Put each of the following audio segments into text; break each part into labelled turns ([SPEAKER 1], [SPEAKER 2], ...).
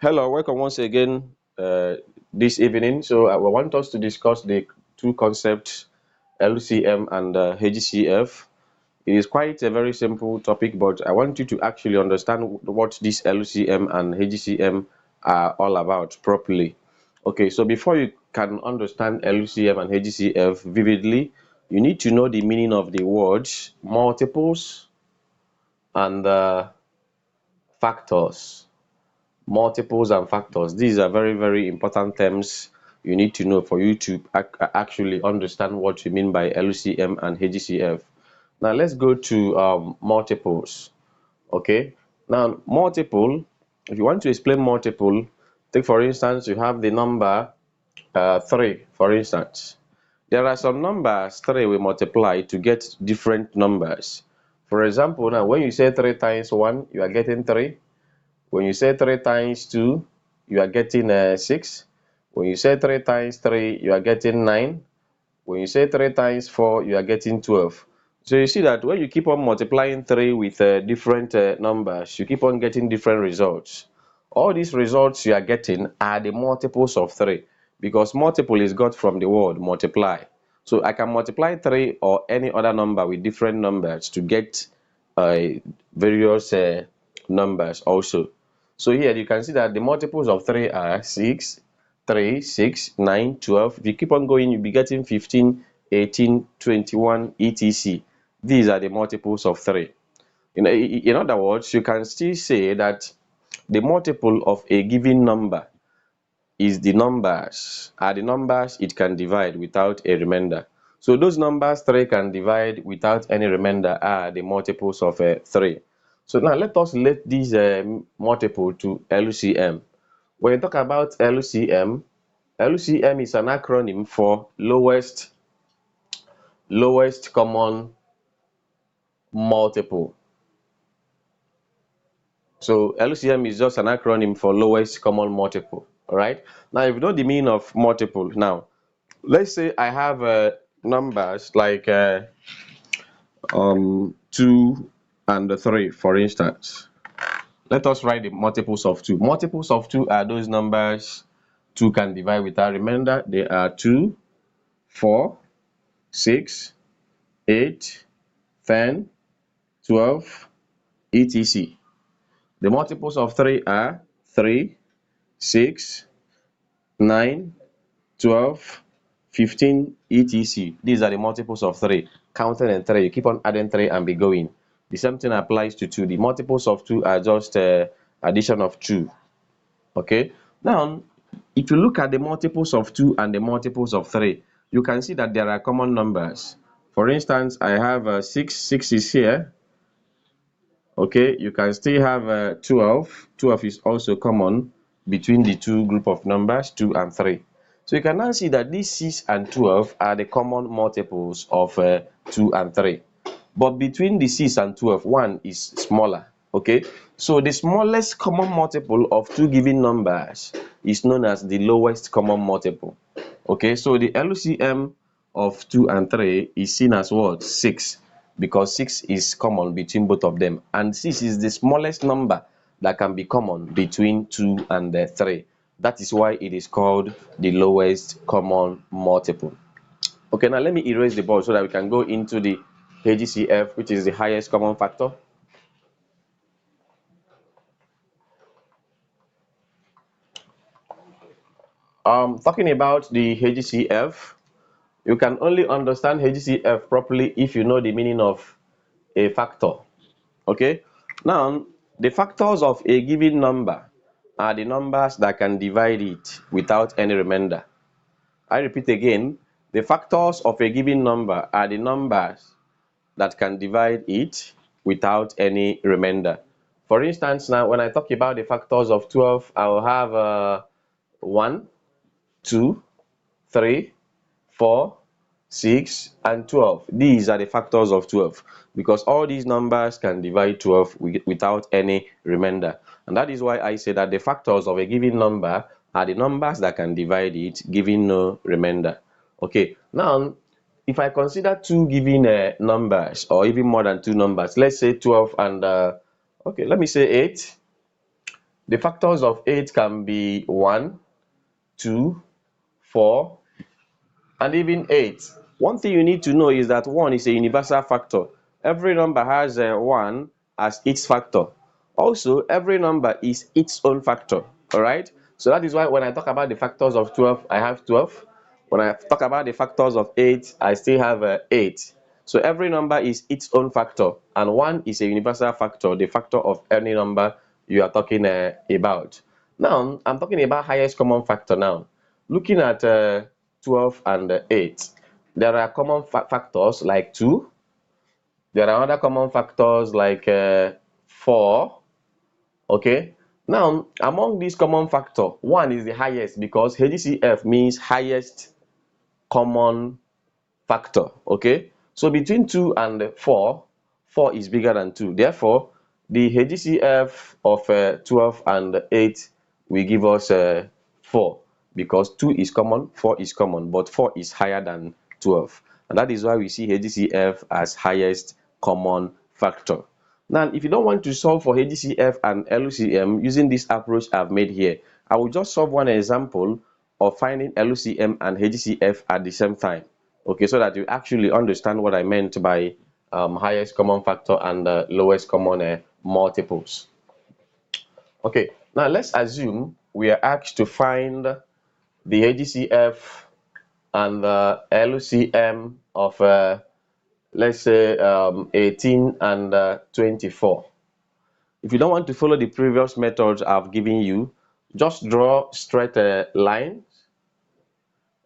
[SPEAKER 1] Hello, welcome once again this evening. So I want us to discuss the two concepts LCM and HCF. It is quite a very simple topic, but I want you to actually understand what this LCM and HCM are all about properly. Okay, so before you can understand LCM and HCF vividly, you need to know the meaning of the words multiples and factors. Multiples and factors, these are very very important terms you need to know for you to actually understand what you mean by LCM and HCF. Now let's go to multiples. Okay, now multiple, if you want to explain multiple, take for instance you have the number 3. For instance, there are some numbers 3 we multiply to get different numbers. For example, now when you say 3 times 1, you are getting 3. When you say 3 times 2, you are getting 6. When you say 3 times 3, you are getting 9. When you say 3 times 4, you are getting 12. So you see that when you keep on multiplying 3 with different numbers, you keep on getting different results. All these results you are getting are the multiples of 3, because multiple is got from the word multiply. So I can multiply 3 or any other number with different numbers to get various numbers also. So here you can see that the multiples of 3 are 6, 3, 6, 9, 12. If you keep on going, you'll be getting 15, 18, 21, etc. These are the multiples of 3. In other words, you can still say that the multiple of a given number is the numbers it can divide without a remainder. So those numbers 3 can divide without any remainder are the multiples of 3. So now let us relate this multiple to LCM. When you talk about LCM, LCM is an acronym for lowest common multiple. So LCM is just an acronym for lowest common multiple. All right. Now, if you know the meaning of multiple, now let's say I have numbers like 2 and 3, for instance. Let us write the multiples of 2. Multiples of 2 are those numbers 2 can divide without remainder. They are 2, 4, 6, 8, 10, 12, etc. The multiples of 3 are 3, 6, 9, 12, 15, etc. These are the multiples of 3. Counting in 3, you keep on adding 3 and be going. The same thing applies to 2. The multiples of 2 are just addition of 2. Okay. Now, if you look at the multiples of 2 and the multiples of 3, you can see that there are common numbers. For instance, I have 6. 6 is here. Okay, you can still have 12. 12 is also common between the two group of numbers 2 and 3. So you can now see that these 6 and 12 are the common multiples of 2 and 3. But between the 6 and 12, 1 is smaller. Okay, so the smallest common multiple of two given numbers is known as the lowest common multiple. Okay, so the LCM of 2 and 3 is seen as what? 6, because 6 is common between both of them, and 6 is the smallest number that can be common between 2 and 3. That is why it is called the lowest common multiple. Okay, now let me erase the board so that we can go into the HCF, which is the highest common factor. Talking about the HCF, you can only understand HCF properly if you know the meaning of a factor. Okay, now the factors of a given number are the numbers that can divide it without any remainder. I repeat again, the factors of a given number are the numbers that can divide it without any remainder. For instance, now when I talk about the factors of 12, I will have 1, 2, 3, 4, 6, and 12. These are the factors of 12, because all these numbers can divide 12 without any remainder. And that is why I say that the factors of a given number are the numbers that can divide it, giving no remainder. Okay, now if I consider two given numbers, or even more than two numbers, let's say 12 and okay, let me say 8. The factors of 8 can be 1, 2, 4, and even 8. One thing you need to know is that 1 is a universal factor. Every number has 1 as its factor. Also, every number is its own factor. Alright? So that is why when I talk about the factors of 12, I have 12. When I talk about the factors of 8, I still have 8. So every number is its own factor, and 1 is a universal factor, the factor of any number you are talking about. Now, I'm talking about highest common factor now. Looking at 12 and 8, there are common factors like 2. There are other common factors like 4. Okay. Now, among these common factor, 1 is the highest because HCF means highest common factor. Okay. So between 2 and 4, 4 is bigger than 2. Therefore, the HCF of 12 and 8 will give us 4, because 2 is common, 4 is common, but 4 is higher than 12. And that is why we see HCF as highest common factor. Now, if you don't want to solve for HCF and LCM using this approach I've made here, I will just solve one example of finding LCM and HCF at the same time. Okay, so that you actually understand what I meant by highest common factor and lowest common multiples. Okay, now let's assume we are asked to find the HCF and the LCM of let's say 18 and 24. If you don't want to follow the previous methods I've given you, just draw straight lines.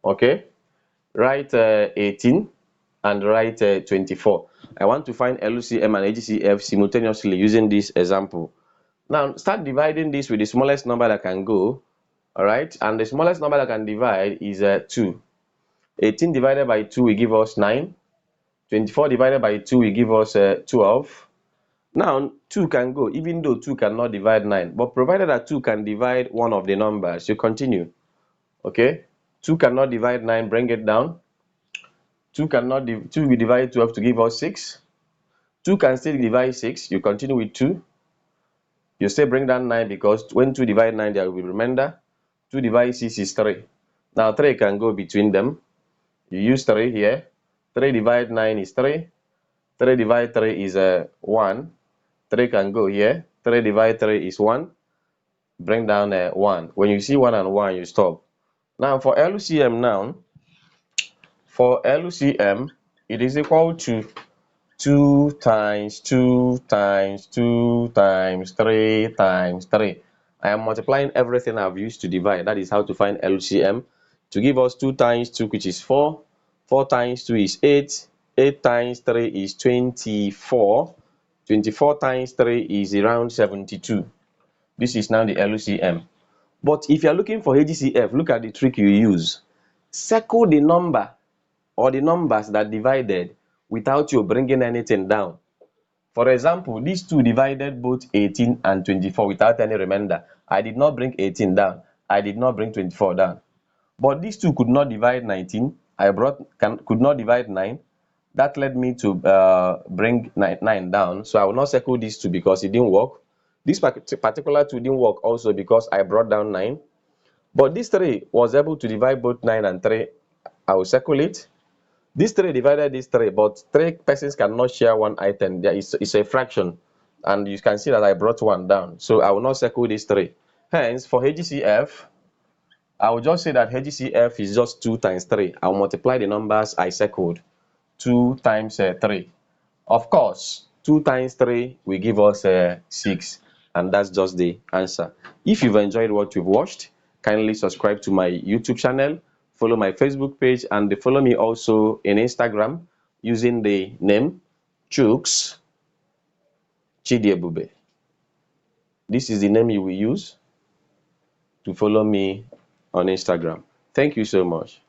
[SPEAKER 1] Okay, write 18 and write 24. I want to find LCM and HCF simultaneously using this example. Now start dividing this with the smallest number that can go. All right, and the smallest number that can divide is 2. 18 divided by 2 will give us 9. 24 divided by 2 will give us 12. Now 2 can go, even though 2 cannot divide 9, but provided that 2 can divide one of the numbers, you continue. Okay, 2 cannot divide 9, bring it down. 2 will divide 12 to give us 6. 2 can still divide 6, you continue with 2. You still bring down 9, because when 2 divide 9, there will be remainder. 2 divide 6 is 3. Now 3 can go between them. You use 3 here. 3 divide 9 is 3. 3 divide 3 is 1. 3 can go here. 3 divide 3 is 1. Bring down 1. When you see 1 and 1, you stop. Now for LCM it is equal to 2 times 2 times 2 times 3 times 3. I am multiplying everything I've used to divide. That is how to find LCM. To give us 2 times 2, which is 4. 4 times 2 is 8. 8 times 3 is 24. 24 times 3 is around 72. This is now the LCM. But if you are looking for HCF, look at the trick you use. Circle the number or the numbers that divided without you bringing anything down. For example, these two divided both 18 and 24 without any remainder. I did not bring 18 down. I did not bring 24 down. But these two could not divide 19. Could not divide 9. That led me to bring 9 down. So I will not circle these two because it didn't work. This particular two didn't work also because I brought down 9. But this 3 was able to divide both 9 and 3. I will circle it. This 3 divided this 3, but 3 persons cannot share one item. It's a fraction. And you can see that I brought 1 down. So I will not circle this 3. Hence, for HCF, I will just say that HCF is just 2 times 3. I'll multiply the numbers I circled. 2 times 3. Of course, 2 times 3 will give us 6. And that's just the answer. If you've enjoyed what you've watched, kindly subscribe to my YouTube channel, follow my Facebook page, and follow me also in Instagram using the name Chuks Chidiebube. This is the name you will use to follow me on Instagram. Thank you so much.